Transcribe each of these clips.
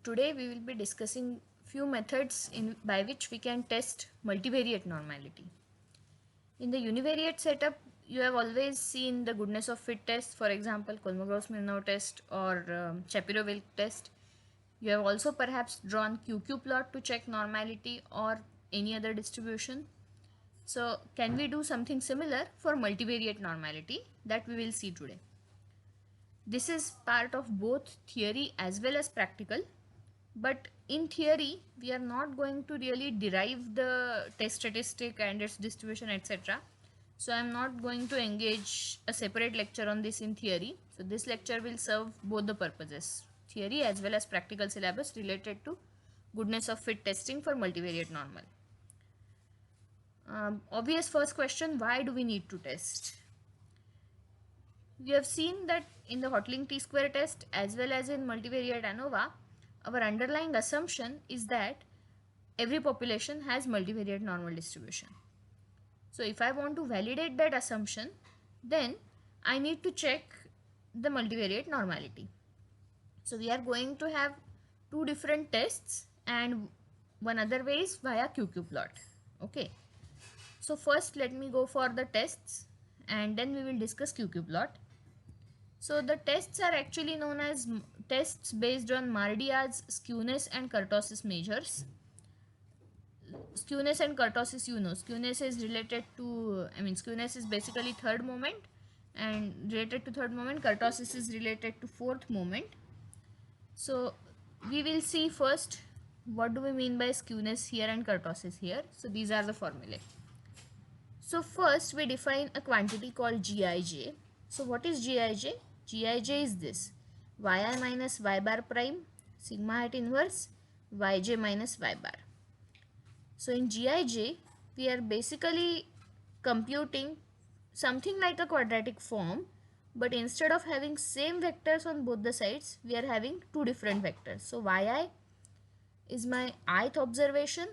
Today we will be discussing few methods by which we can test multivariate normality. In the univariate setup, you have always seen the goodness of fit test, for example, Kolmogorov-Smirnov test or Shapiro-Wilk test. You have also perhaps drawn QQ plot to check normality or any other distribution. So can we do something similar for multivariate normality? That we will see today. This is part of both theory as well as practical, but in theory we are not going to really derive the test statistic and its distribution, etc. So I am not going to engage a separate lecture on this in theory. So this lecture will serve both the purposes, theory as well as practical syllabus related to goodness of fit testing for multivariate normal. Obvious first question, why do we need to test? We have seen that in the Hotelling t-square test as well as in multivariate ANOVA, our underlying assumption is that every population has multivariate normal distribution. So if I want to validate that assumption, then I need to check the multivariate normality. So we are going to have two different tests, and one other way is via QQ plot. Okay. So first let me go for the tests and then we will discuss QQ plot. So the tests are actually known as tests based on Mardia's skewness and kurtosis measures. Skewness and kurtosis, skewness is related to, skewness is basically third moment and related to third moment, kurtosis is related to fourth moment. So we will see first what do we mean by skewness here and kurtosis here. So these are the formulae. So first we define a quantity called Gij. So what is Gij? Gij is this: yi minus y bar prime sigma hat inverse yj minus y bar. So in Gij we are basically computing something like a quadratic form, but instead of having same vectors on both the sides, we are having two different vectors. So yi is my ith observation,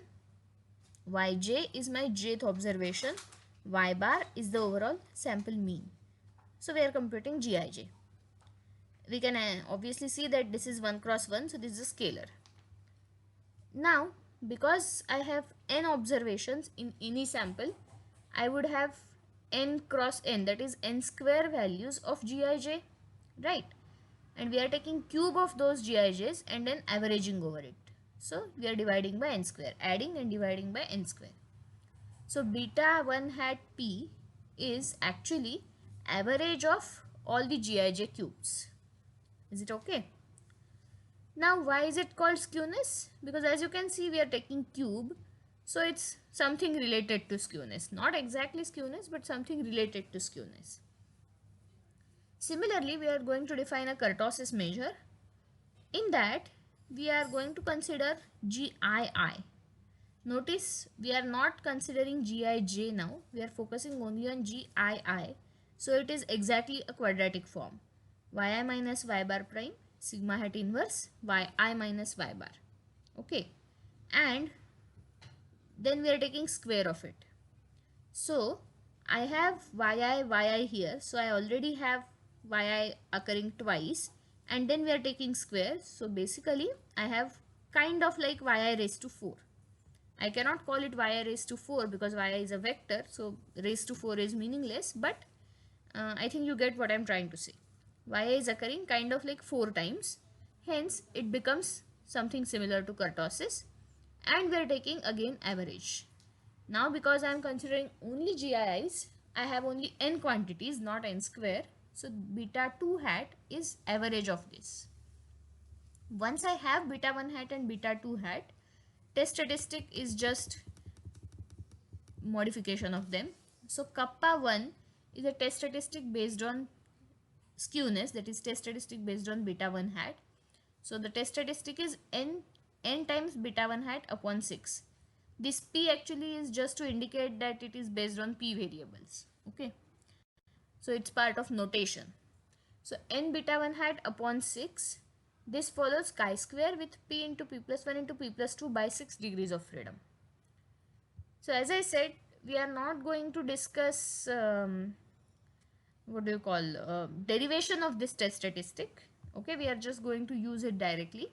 yj is my jth observation, y bar is the overall sample mean. So we are computing Gij. We can obviously see that this is 1 cross 1, so this is a scalar. Now because I have n observations in any sample, I would have n cross n, that is n square values of Gij, right? And we are taking cube of those Gij's and then averaging over it. So we are dividing by n square, adding and dividing by n square. So beta 1 hat p is actually average of all the Gij cubes. Is it okay? Now why is it called skewness? Because as you can see we are taking cube, so it's something related to skewness. Not exactly skewness, but something related to skewness. Similarly, we are going to define a kurtosis measure. In that we are going to consider GII. Notice we are not considering Gij now, we are focusing only on GII. So it is exactly a quadratic form: yi minus y bar prime sigma hat inverse yi minus y bar. Okay, and then we are taking square of it. So I have yi here, so I already have yi occurring twice, and then we are taking square. So basically I have kind of like yi raised to 4. I cannot call it y raised to 4 because y is a vector, so raised to 4 is meaningless, but I think you get what I am trying to say. Y is occurring kind of like 4 times, hence it becomes something similar to kurtosis, and we are taking again average. Now because I am considering only GIIs, I have only n quantities, not n square, so beta 2 hat is average of this. Once I have beta 1 hat and beta 2 hat, test statistic is just modification of them. So kappa 1 is a test statistic based on skewness, that is test statistic based on beta 1 hat. So the test statistic is n times beta 1 hat upon 6. This p actually is just to indicate that it is based on p variables. Okay, so it's part of notation. So n beta 1 hat upon 6. This follows chi-square with p into p plus 1 into p plus 2 by 6 degrees of freedom. So as I said, we are not going to discuss derivation of this test statistic. Okay, we are just going to use it directly.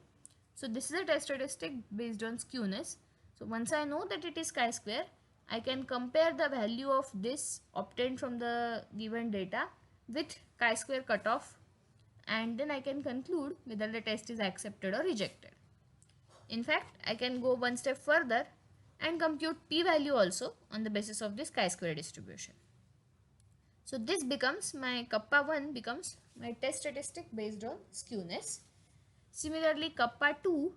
So this is a test statistic based on skewness. So once I know that it is chi-square, I can compare the value of this obtained from the given data with chi-square cutoff, and then I can conclude whether the test is accepted or rejected. In fact, I can go one step further and compute p-value also on the basis of this chi-square distribution. So this becomes my kappa 1 becomes my test statistic based on skewness. Similarly, kappa 2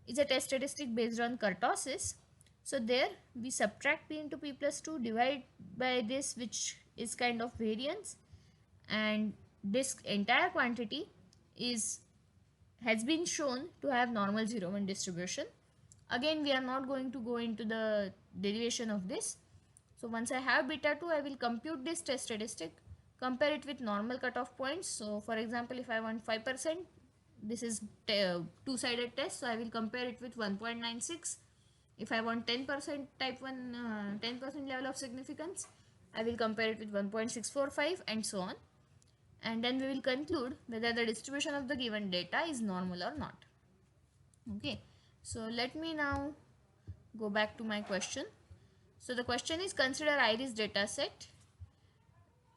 is a test statistic based on kurtosis. So there we subtract p into p plus 2, divide by this, which is kind of variance, and this entire quantity has been shown to have normal 0-1 distribution. Again, we are not going to go into the derivation of this. So once I have beta 2, I will compute this test statistic, compare it with normal cutoff points. So for example, if I want 5%, this is two-sided test, so I will compare it with 1.96. If I want 10% type 1, 10% level of significance, I will compare it with 1.645 and so on. And then we will conclude whether the distribution of the given data is normal or not. Okay, so let me now go back to my question. So the question is, consider iris data set.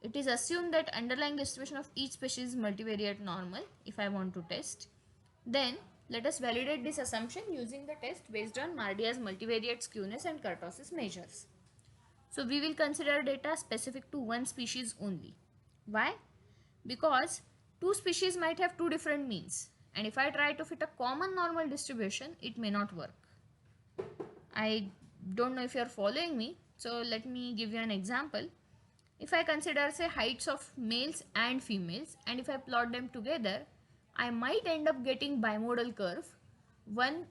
It is assumed that underlying distribution of each species is multivariate normal if I want to test. Then let us validate this assumption using the test based on Mardia's multivariate skewness and kurtosis measures. So we will consider data specific to one species only. Why? Because two species might have two different means, and if I try to fit a common normal distribution, it may not work. I don't know if you are following me, so let me give you an example. If I consider, say, heights of males and females, and if I plot them together, I might end up getting bimodal curve, one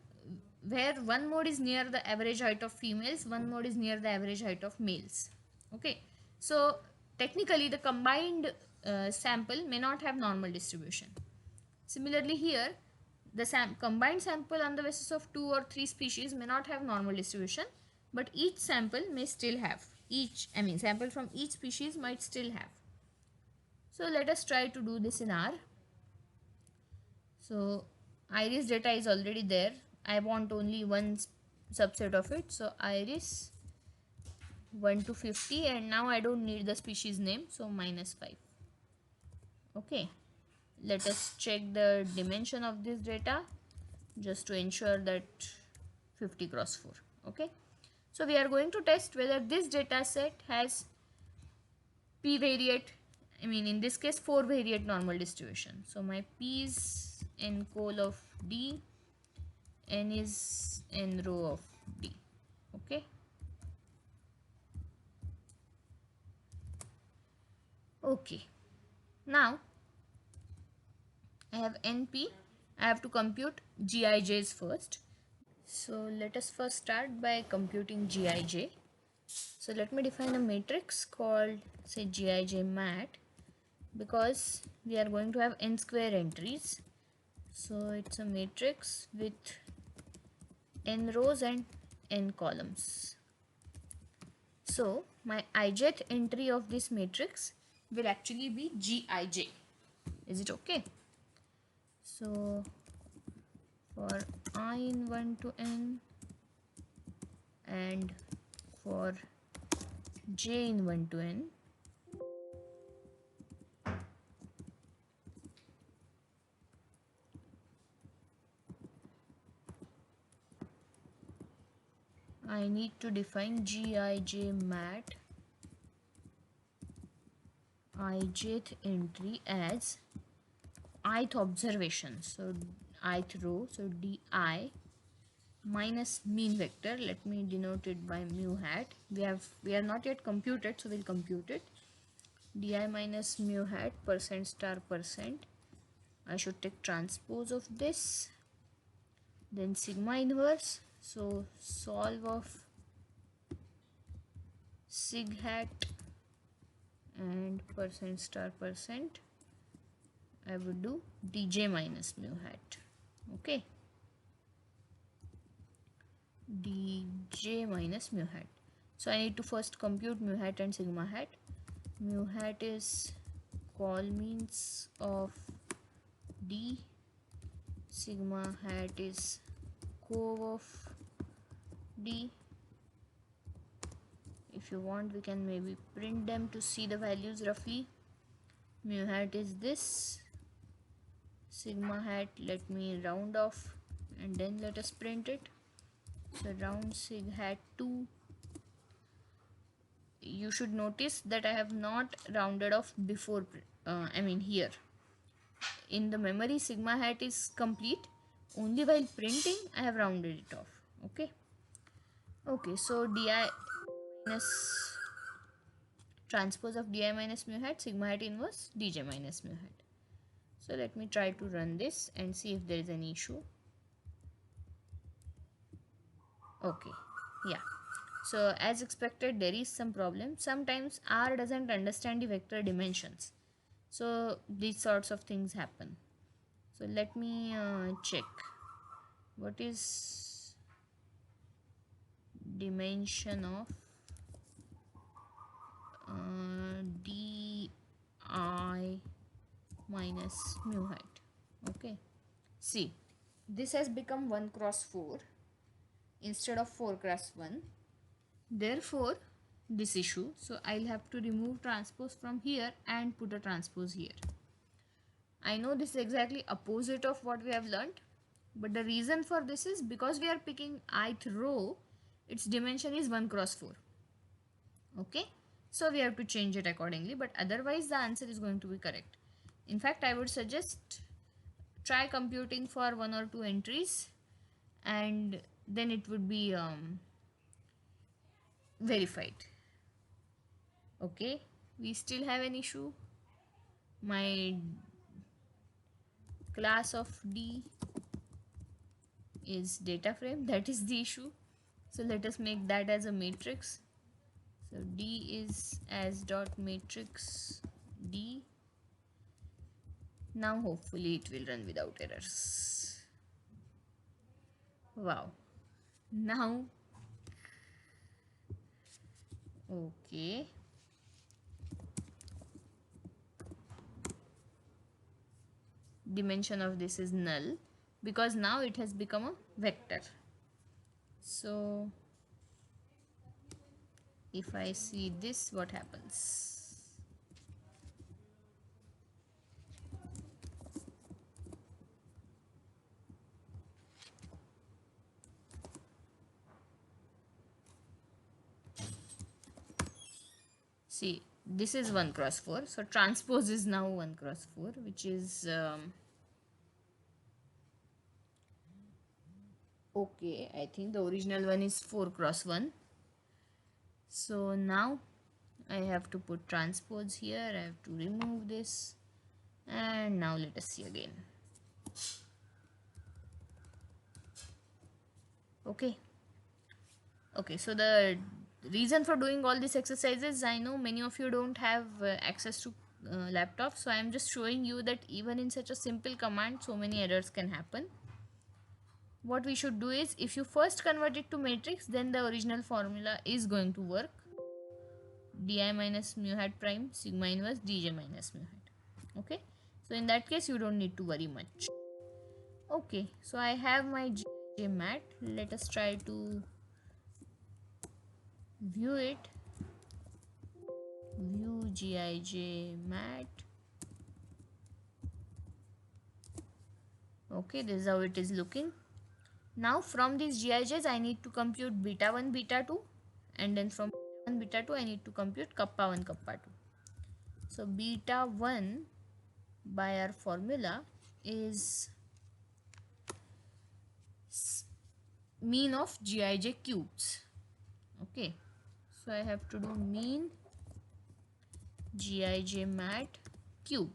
where one mode is near the average height of females, one mode is near the average height of males. Okay, so technically the combined sample may not have normal distribution. Similarly here, the combined sample on the basis of 2 or 3 species may not have normal distribution, but each sample may still have. Sample from each species might still have. So let us try to do this in R. So iris data is already there. I want only one subset of it. So iris 1 to 50, and now I don't need the species name, so -5. Okay, let us check the dimension of this data just to ensure that 50 cross 4. Okay, so we are going to test whether this data set has p-variate, in this case 4-variate normal distribution. So my p is n col of d, n is n row of d. Okay, okay, now I have np. I have to compute GIJs first. So let us first start by computing GIJ. So let me define a matrix called, say, GIJ mat, because we are going to have n square entries. So it's a matrix with n rows and n columns. So my ijth entry of this matrix will actually be Gij. Is it okay? So for I in 1 to n and for j in 1 to n, I need to define Gij mat ijth entry as ith observation, so ith row, so di minus mean vector. Let me denote it by mu hat. We are not yet computed, so we'll compute it. Di minus mu hat percent star percent. I should take transpose of this, then sigma inverse. So solve of sig hat and percent star percent, I would do dj minus mu hat. Okay, dj minus mu hat. So I need to first compute mu hat and sigma hat. Mu hat is col means of d, sigma hat is cove of D. If you want, we can maybe print them to see the values roughly. Mu hat is this. Sigma hat, let me round off and then let us print it. So round sig hat 2. You should notice that I have not rounded off before, here. In the memory, sigma hat is complete. Only while printing, I have rounded it off. Okay. Okay, so di minus transpose of di minus mu hat, sigma hat inverse dj minus mu hat. So let me try to run this and see if there is any issue. Okay, yeah. So as expected, there is some problem. Sometimes R doesn't understand the vector dimensions. So these sorts of things happen. So let me check. What is dimension of di minus mu hat? Okay. See, this has become 1 cross 4 instead of 4 cross 1. Therefore, this issue. So I'll have to remove transpose from here and put a transpose here. I know this is exactly opposite of what we have learned, but the reason for this is because we are picking ith row, its dimension is 1 cross 4. Okay, so we have to change it accordingly, but otherwise the answer is going to be correct. In fact, I would suggest try computing for 1 or 2 entries and then it would be verified. Okay, we still have an issue. My class of D is data frame, that is the issue. So let us make that as a matrix. So D is as dot matrix D. Now hopefully it will run without errors. Wow. Now, okay. Dimension of this is null because now it has become a vector. So if I see this, what happens? See, this is 1 cross 4. So transpose is now 1 cross 4, which is okay. I think the original one is 4 cross 1. So now I have to put transpose here. I have to remove this. And now let us see again. Okay. Okay, so the reason for doing all these exercises, I know many of you don't have access to laptop, so I am just showing you that even in such a simple command, so many errors can happen. What we should do is, if you first convert it to matrix, then the original formula is going to work. Di minus mu hat prime sigma inverse dj minus mu hat. Okay, so in that case you don't need to worry much. Okay, so I have my GIJ mat. Let us try to view it. View GIJ mat. Okay, this is how it is looking. Now from these GIJs I need to compute beta 1 beta 2, and then from beta 1 beta 2 I need to compute kappa 1 kappa 2. So beta 1 by our formula is mean of GIJ cubes. Okay, so I have to do mean GIJ mat cube.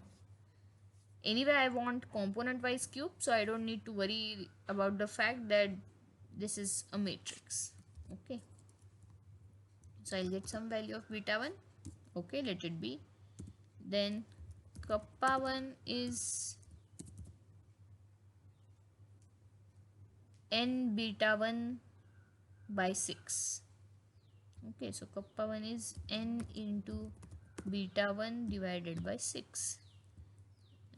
Anyway, I want component wise cube, so I don't need to worry about the fact that this is a matrix. Okay, so I'll get some value of beta 1. Okay, let it be. Then kappa 1 is n beta 1 by 6. Okay, so kappa 1 is n into beta 1 divided by 6.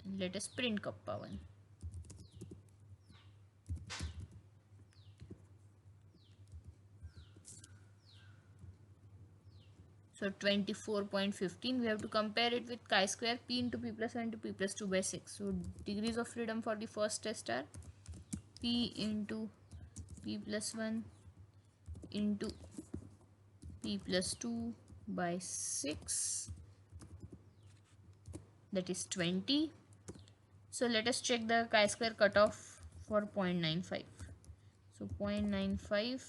And let us print kappa 1. So 24.15, we have to compare it with chi-square p into p plus 1 into p plus 2 by 6. So degrees of freedom for the first test are p into p plus 1 into p plus 2 by 6, that is 20. So let us check the chi-square cutoff for 0.95. So 0.95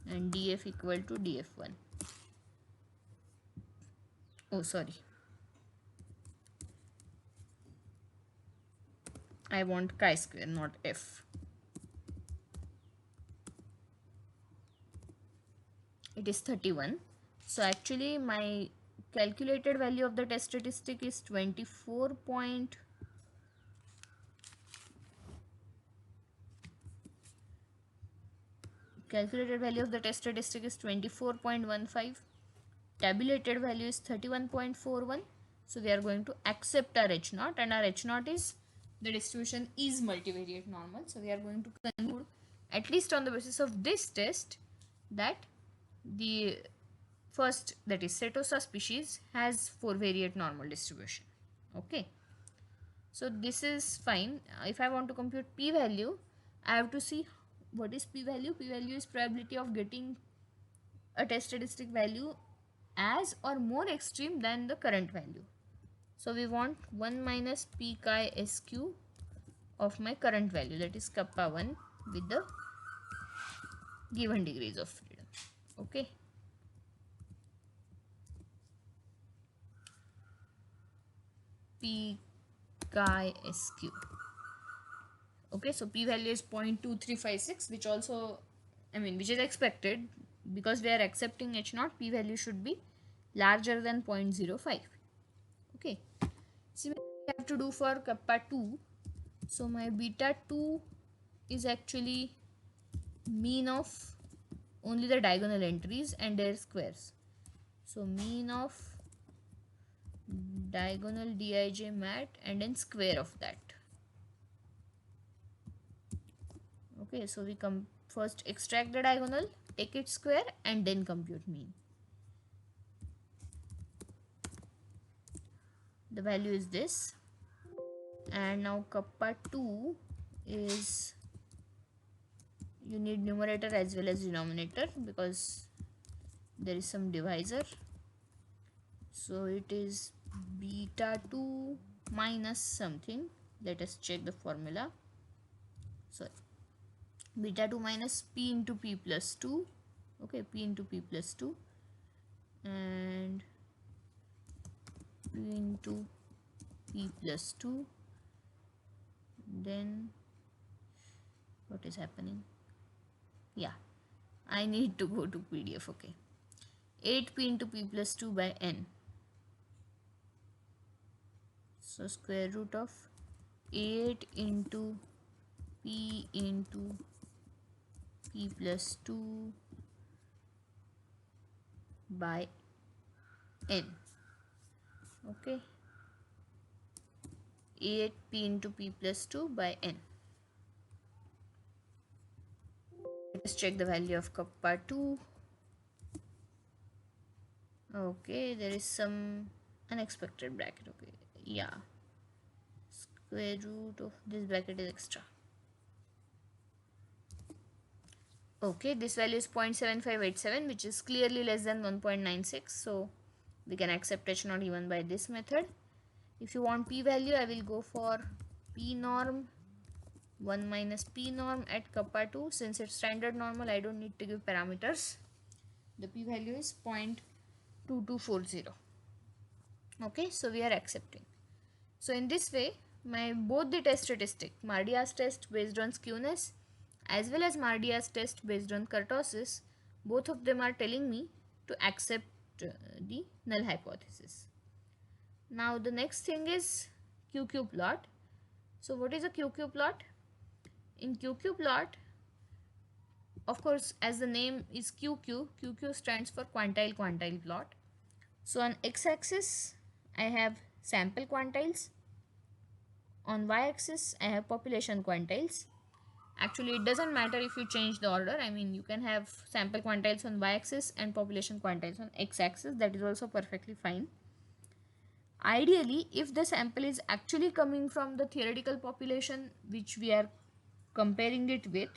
and df equal to df1. Oh, sorry. I want chi-square, not f. It is 31. So actually my calculated value of the test statistic is 24 point. Calculated value of the test statistic is 24.15. Tabulated value is 31.41. So we are going to accept our H0, and our H0 is the distribution is multivariate normal. So we are going to conclude, at least on the basis of this test, that the first, that is Setosa species, has 4-variate normal distribution. Okay. So this is fine. If I want to compute p-value, I have to see what is p-value. P-value is probability of getting a test statistic value as or more extreme than the current value. So we want 1 minus p chi sq of my current value, that is kappa 1, with the given degrees of freedom. Okay. P chi sq. Okay, so p value is 0.2356, which also, which is expected because we are accepting H0. P value should be larger than 0.05. Okay, similarly we have to do for kappa 2. So my beta 2 is actually mean of only the diagonal entries and their squares. So mean of diagonal dij mat and then square of that. Okay, so we first extract the diagonal, take its square, and then compute mean. The value is this, and now kappa 2 is, you need numerator as well as denominator because there is some divisor. So it is beta 2 minus something. Let us check the formula. So beta 2 minus p into p plus 2. Okay, p into p plus 2 and p into p plus 2. Then what is happening? Yeah, I need to go to PDF. Okay, 8p into p plus 2 by n. So square root of 8 into p into p plus 2 by n. Okay, 8p into p plus 2 by n. Let's check the value of kappa 2. Okay, there is some unexpected bracket. Okay, yeah, square root of this bracket is extra. Okay, this value is 0.7587, which is clearly less than 1.96. So we can accept H0 even by this method. If you want p value, I will go for p norm 1 minus p norm at kappa 2. Since it's standard normal, I don't need to give parameters. The p value is 0.2240. Okay, so we are accepting. So in this way, both the test statistic, Mardia's test based on skewness as well as Mardia's test based on kurtosis, both of them are telling me to accept the null hypothesis. Now the next thing is QQ plot. So what is a QQ plot? In QQ plot, of course, as the name is QQ, QQ stands for quantile quantile plot. So on x-axis, I have sample quantiles. On y-axis, I have population quantiles. Actually, it doesn't matter if you change the order. I mean, you can have sample quantiles on y-axis and population quantiles on x-axis. That is also perfectly fine. Ideally, if the sample is actually coming from the theoretical population which we are comparing it with,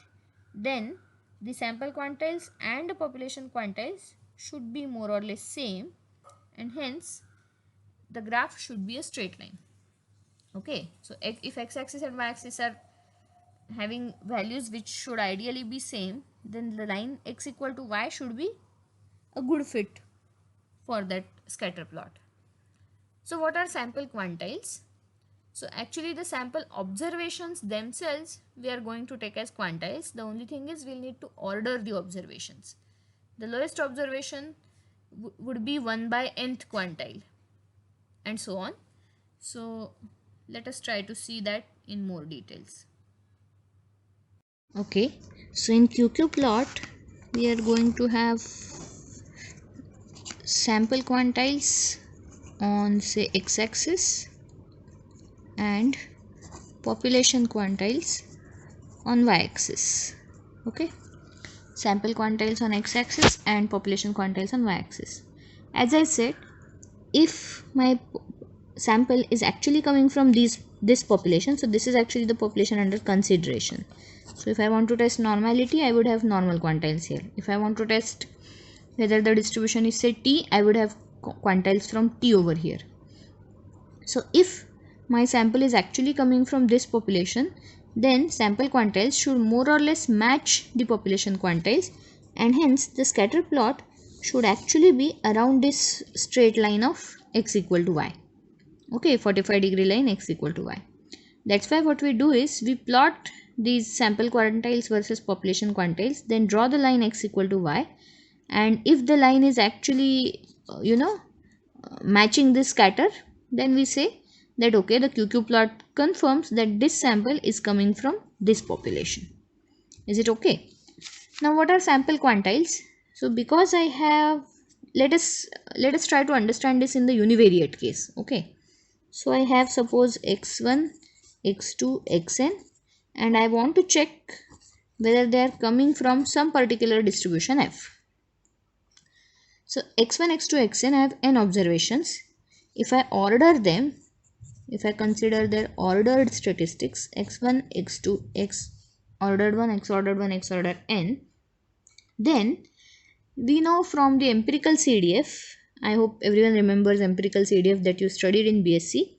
then the sample quantiles and the population quantiles should be more or less same, and hence the graph should be a straight line. Okay, so if x-axis and y-axis are having values which should ideally be same, then the line x equal to y should be a good fit for that scatter plot. So what are sample quantiles? So actually the sample observations themselves we are going to take as quantiles. The only thing is we'll need to order the observations. The lowest observation would be 1 by nth quantile and so on. So let us try to see that in more details. Okay, so in QQ plot we are going to have sample quantiles on say x-axis and population quantiles on y-axis. Okay, sample quantiles on x-axis and population quantiles on y-axis. As I said, if my sample is actually coming from this population, so this is actually the population under consideration. So if I want to test normality, I would have normal quantiles here. If I want to test whether the distribution is say t, I would have quantiles from t over here. So if my sample is actually coming from this population, then sample quantiles should more or less match the population quantiles, and hence the scatter plot should actually be around this straight line of x equal to y. Okay, 45-degree line x equal to y. That's why what we do is we plot these sample quantiles versus population quantiles, then draw the line x equal to y, and if the line is actually matching this scatter, then we say that okay, the QQ plot confirms that this sample is coming from this population. Is it okay? Now what are sample quantiles? So because I have, let us try to understand this in the univariate case. Okay, so I have suppose x1, x2, xn, and I want to check whether they are coming from some particular distribution f. So x1, x2, xn, I have n observations. If I order them, if I consider their ordered statistics, x1, x2, x ordered 1, x ordered 1, x ordered n, then we know from the empirical CDF, I hope everyone remembers empirical CDF that you studied in BSc.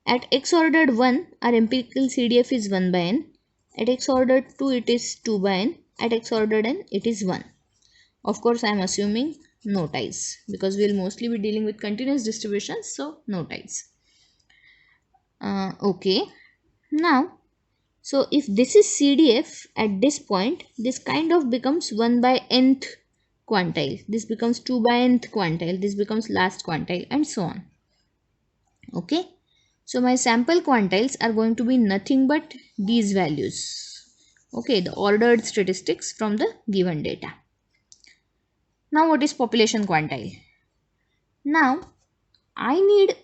At x ordered 1, our empirical CDF is 1 by n. At x ordered 2, it is 2 by n. At x ordered n, it is 1. Of course, I am assuming no ties because we will mostly be dealing with continuous distributions, so no ties. Okay, now, so if this is CDF at this point, this kind of becomes 1 by nth quantile. This becomes 2 by nth quantile. This becomes last quantile and so on. Okay. So my sample quantiles are going to be nothing but these values. Okay, the ordered statistics from the given data. Now what is population quantile? Now I need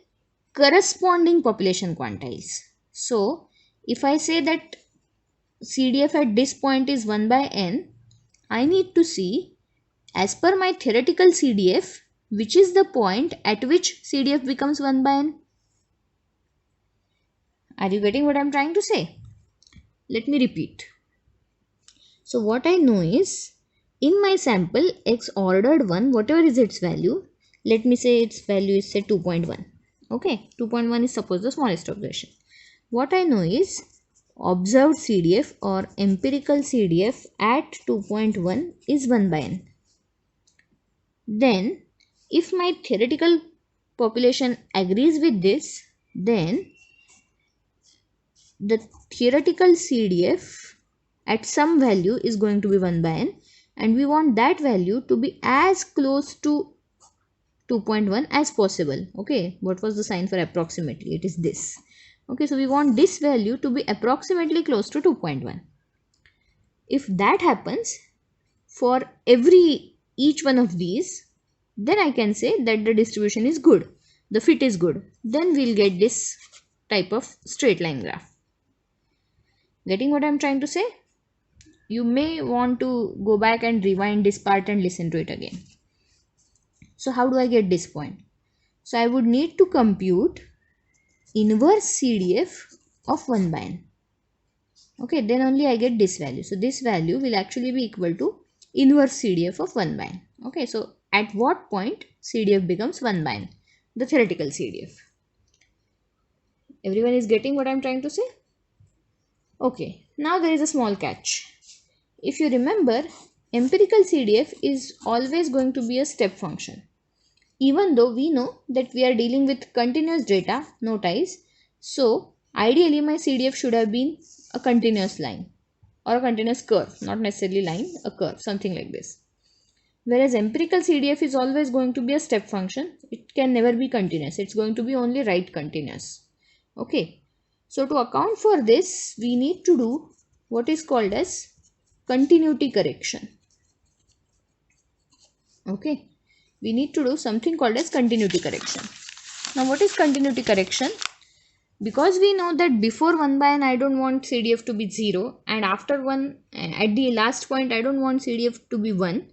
corresponding population quantiles. So if I say that CDF at this point is 1 by n, I need to see as per my theoretical CDF, which is the point at which CDF becomes 1 by n. Are you getting what I am trying to say? Let me repeat. So what I know is, in my sample x ordered 1, whatever is its value, let me say its value is say 2.1. Okay, 2.1 is suppose the smallest observation. What I know is observed CDF or empirical CDF at 2.1 is 1 by n. Then if my theoretical population agrees with this, then the theoretical CDF at some value is going to be 1 by n, and we want that value to be as close to 2.1 as possible. Okay, what was the sign for approximately? It is this. Okay, so we want this value to be approximately close to 2.1. If that happens for each one of these, then I can say that the distribution is good, the fit is good. Then we'll get this type of straight line graph. Getting what I'm trying to say? You may want to go back and rewind this part and listen to it again. So how do I get this point? So I would need to compute inverse CDF of 1 by n. Okay, then only I get this value. So this value will actually be equal to inverse CDF of 1 by n. Okay, so at what point CDF becomes 1 by n? The theoretical CDF. Everyone is getting what I'm trying to say? Okay, now there is a small catch. If you remember, empirical CDF is always going to be a step function. Even though we know that we are dealing with continuous data, no ties, so ideally my CDF should have been a continuous line or a continuous curve, not necessarily line, a curve, something like this. Whereas empirical CDF is always going to be a step function. It can never be continuous. It's going to be only right continuous. Okay. So to account for this, we need to do what is called as continuity correction. Okay. We need to do something called as continuity correction. Now what is continuity correction? Because we know that before 1 by n I don't want CDF to be 0, and after 1 and at the last point I don't want CDF to be 1,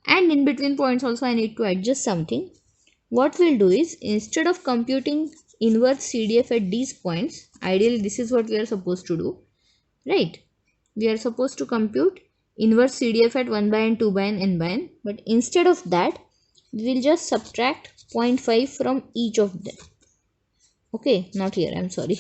and in between points also I need to adjust something. What we'll do is, instead of computing inverse CDF at these points, ideally this is what we are supposed to do, right? We are supposed to compute inverse CDF at 1 by n, 2 by n, n by n, but instead of that we will just subtract 0.5 from each of them. Okay, not here, I'm sorry.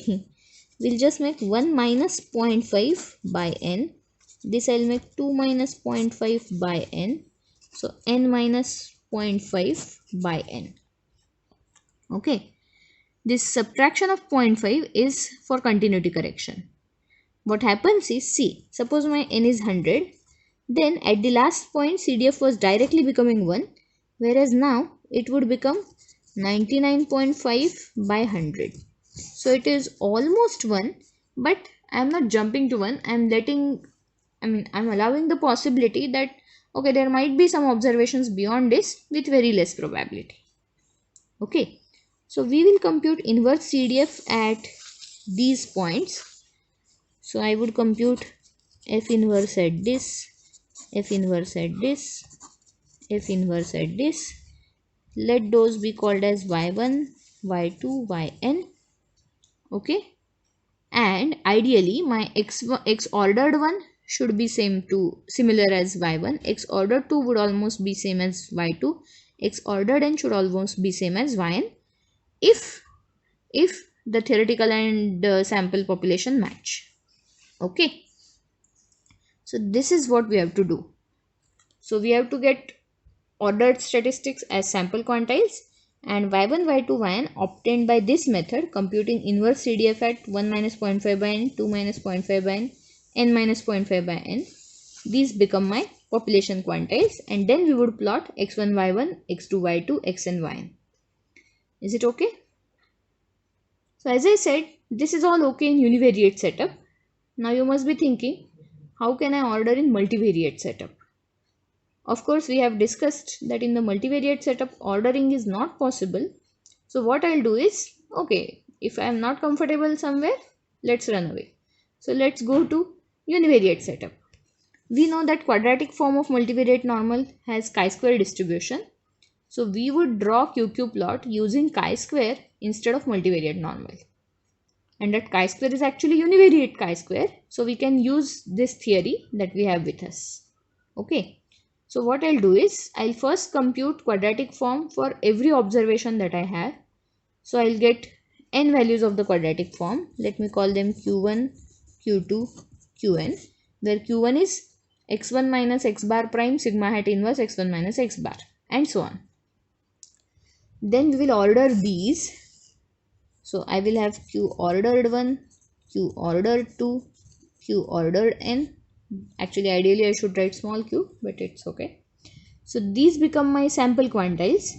We'll just make 1 minus 0.5 by n. This I'll make 2 minus 0.5 by n. So n minus 0.5 by n. Okay. This subtraction of 0.5 is for continuity correction. What happens is, see, suppose my n is 100. Then at the last point CDF was directly becoming 1. Whereas now it would become 99.5 by 100. So it is almost 1, but I am not jumping to 1. I'm allowing the possibility that, okay, there might be some observations beyond this with very less probability. Okay, so we will compute inverse CDF at these points. So I would compute F inverse at this, F inverse at this, F inverse at this. Let those be called as y1, y2, yn. Okay, and ideally my x ordered one should be similar as y1. X ordered 2 would almost be same as y2. X ordered n should almost be same as yn if the theoretical and sample population match. Okay, so this is what we have to do. So we have to get ordered statistics as sample quantiles, and y1, y2, yn obtained by this method, computing inverse CDF at 1 minus 0.5 by n, 2 minus 0.5 by n minus 0.5 by n. These become my population quantiles, and then we would plot x1, y1, x2, y2, xn, yn. Is it okay? So as I said, this is all okay in univariate setup. Now you must be thinking, how can I order in multivariate setup? Of course, we have discussed that in the multivariate setup, ordering is not possible. So what I'll do is, okay, if I am not comfortable somewhere, let's run away. So let's go to univariate setup. We know that quadratic form of multivariate normal has chi-square distribution. So we would draw QQ plot using chi-square instead of multivariate normal. And that chi-square is actually univariate chi-square. So we can use this theory that we have with us. Okay. So what I'll do is, I'll first compute quadratic form for every observation that I have. So I'll get n values of the quadratic form. Let me call them Q1, Q2, Qn, where Q1 is x1 minus x bar prime sigma hat inverse x1 minus x bar, and so on. Then we will order these. So I will have Q ordered 1, Q ordered 2, Q ordered n. Actually, ideally I should write small q, but it's okay. So these become my sample quantiles,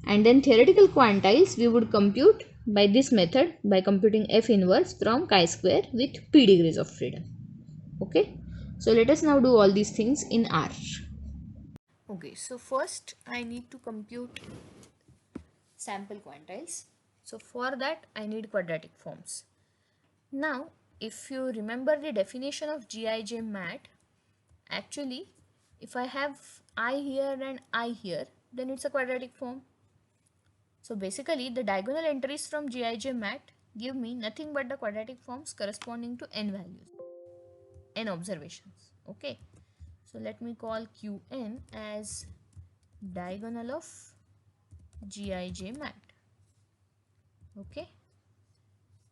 and then theoretical quantiles we would compute by this method, by computing F inverse from chi-square with p degrees of freedom. Okay, so let us now do all these things in R. Okay, so first I need to compute sample quantiles. So for that I need quadratic forms. Now if you remember the definition of Gij mat, actually if I have I here and I here, then it's a quadratic form. So basically the diagonal entries from Gij mat give me nothing but the quadratic forms corresponding to n values, n observations. Okay, so let me call Qn as diagonal of Gij mat. Okay,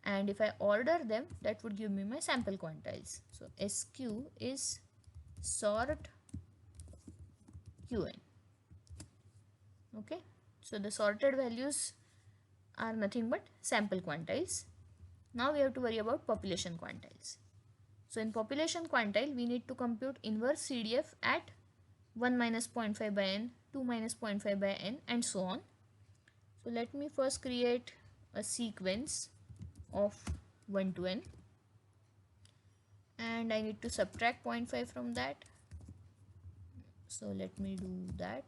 and if I order them, that would give me my sample quantiles. So SQ is sort Qn. Okay, so the sorted values are nothing but sample quantiles. Now we have to worry about population quantiles. So in population quantile, we need to compute inverse CDF at 1 minus 0.5 by n, 2 minus 0.5 by n, and so on. So let me first create a sequence of 1 to n, and I need to subtract 0.5 from that. So let me do that,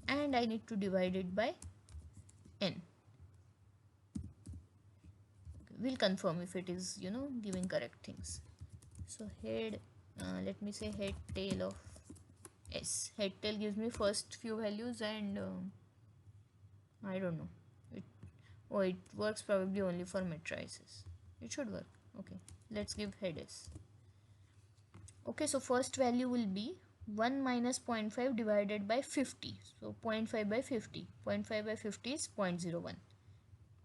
and I need to divide it by n. We'll confirm if it is, giving correct things. So head, let me say head tail of s. Head tail gives me first few values, and I don't know. It works probably only for matrices. It should work. Okay, let's give head s. Okay, so first value will be 1 minus 0.5 divided by 50. So 0.5 by 50. 0.5 by 50 is 0.01.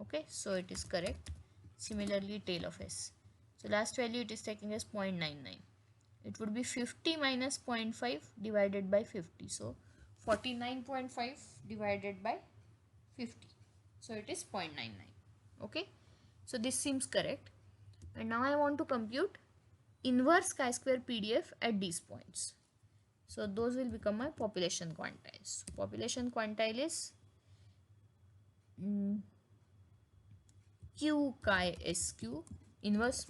Okay, so it is correct. Similarly, tail of s. So last value it is taking as 0.99. It would be 50 minus 0.5 divided by 50. So 49.5 divided by 50. So it is 0.99. Okay, so this seems correct. And now I want to compute inverse chi-square PDF at these points. So those will become my population quantiles. Population quantile is Q chi SQ. Inverse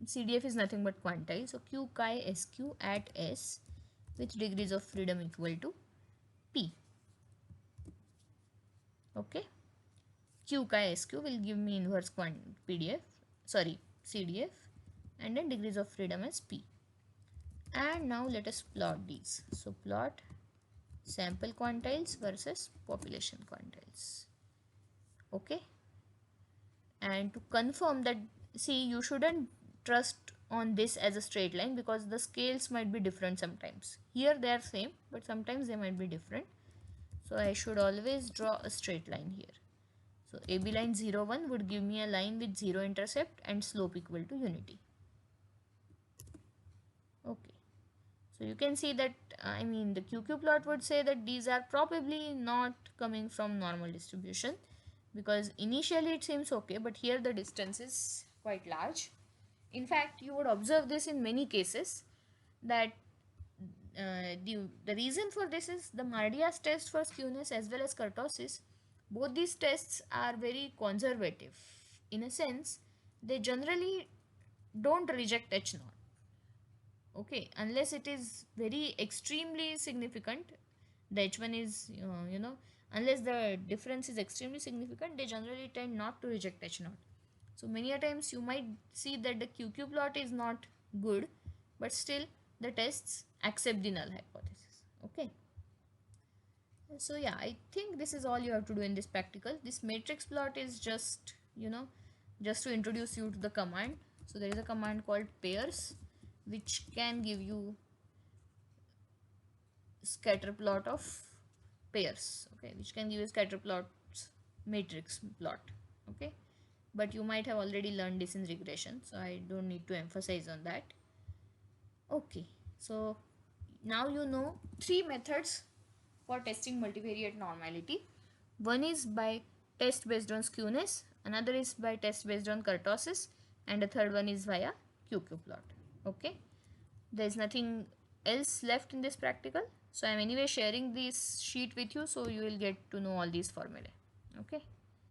CDF is nothing but quantile. So Q chi SQ at S with degrees of freedom equal to P. Okay. Q chi SQ will give me inverse CDF, and then degrees of freedom as P. And now let us plot these. So plot sample quantiles versus population quantiles. Okay, and to confirm that, see, you shouldn't trust on this as a straight line because the scales might be different sometimes. Here they are same, but sometimes they might be different. So I should always draw a straight line here. So AB line 0, 1 would give me a line with 0 intercept and slope equal to unity. Okay, so you can see that, the QQ plot would say that these are probably not coming from normal distribution, because initially it seems okay, but here the distance is quite large. In fact, you would observe this in many cases, that the reason for this is the Mardias test for skewness as well as kurtosis. Both these tests are very conservative. In a sense, they generally don't reject H naught. Okay, unless it is very extremely significant, the H1 is, unless the difference is extremely significant, they generally tend not to reject H naught. So many a times you might see that the QQ plot is not good, but still the tests accept the null hypothesis. Okay. So yeah, I think this is all you have to do in this practical. This matrix plot is just, just to introduce you to the command. So there is a command called pairs, which can give you scatter plot of pairs. Okay, which can give you scatter plots matrix plot. Okay, but you might have already learned this in regression, so I don't need to emphasize on that. Okay, so now you know 3 methods for testing multivariate normality. One is by test based on skewness, another is by test based on kurtosis, and the third one is via QQ plot. Okay, there is nothing else left in this practical, so I am anyway sharing this sheet with you, so you will get to know all these formulae. Okay.